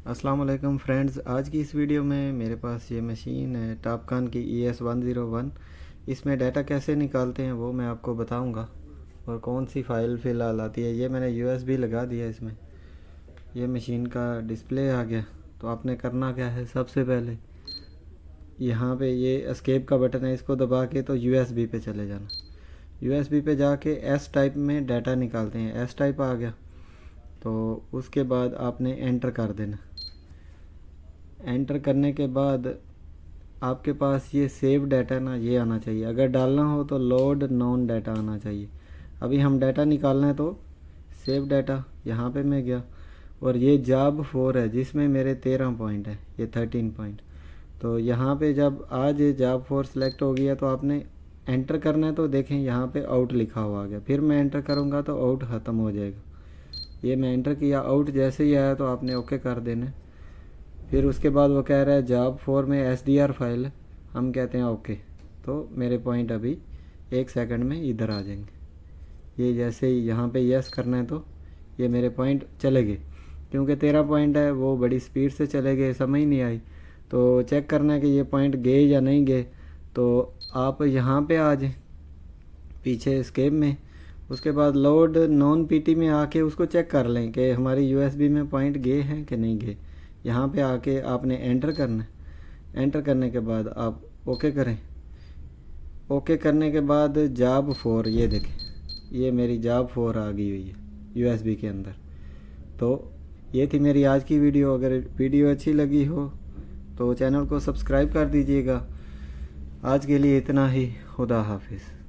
अस्सलाम वालेकुम फ्रेंड्स। आज की इस वीडियो में मेरे पास ये मशीन है टॉपकॉन की ES101। इसमें डाटा कैसे निकालते हैं वो मैं आपको बताऊंगा और कौन सी फ़ाइल फ़िलहाल आती है। ये मैंने USB लगा दिया इसमें। ये मशीन का डिस्प्ले आ गया। तो आपने करना क्या है, सबसे पहले यहाँ पे ये एस्केप का बटन है, इसको दबा के तो USB पे चले जाना। USB पे जाके S टाइप में डाटा निकालते हैं। S टाइप आ गया तो उसके बाद आपने एंटर कर देना। एंटर करने के बाद आपके पास ये सेव डाटा ना ये आना चाहिए। अगर डालना हो तो लोड नॉन डाटा आना चाहिए। अभी हम डाटा निकालना है तो सेव डाटा यहाँ पे मैं गया और ये जॉब 4 है जिसमें मेरे 13 पॉइंट है, ये 13 पॉइंट। तो यहाँ पे जब आज जॉब 4 सेलेक्ट हो गया तो आपने एंटर करना है। तो देखें यहाँ पे आउट लिखा हुआ आ गया। फिर मैं एंटर करूँगा तो आउट ख़त्म हो जाएगा। ये मैं एंटर किया, आउट जैसे ही आया तो आपने ओके कर देना। फिर उसके बाद वो कह रहा है जॉब 4 में SDR फाइल है, हम कहते हैं ओके। तो मेरे पॉइंट अभी 1 सेकंड में इधर आ जाएंगे। ये जैसे ही यहाँ पे यस करना है तो ये मेरे पॉइंट चले गए। क्योंकि 13 पॉइंट है वो बड़ी स्पीड से चले गए, समझ नहीं आई। तो चेक करना है कि ये पॉइंट गए या नहीं गए। तो आप यहाँ पे आ जाए पीछे स्केप में। उसके बाद लोड नॉन PT में आके उसको चेक कर लें कि हमारी USB में पॉइंट गए हैं कि नहीं गए। यहाँ पे आके आपने एंटर करना है। एंटर करने के बाद आप ओके करें। ओके करने के बाद जॉब 4 ये देखें, ये मेरी जॉब 4 आ गई हुई है USB के अंदर। तो ये थी मेरी आज की वीडियो। अगर वीडियो अच्छी लगी हो तो चैनल को सब्सक्राइब कर दीजिएगा। आज के लिए इतना ही। खुदा हाफिज़।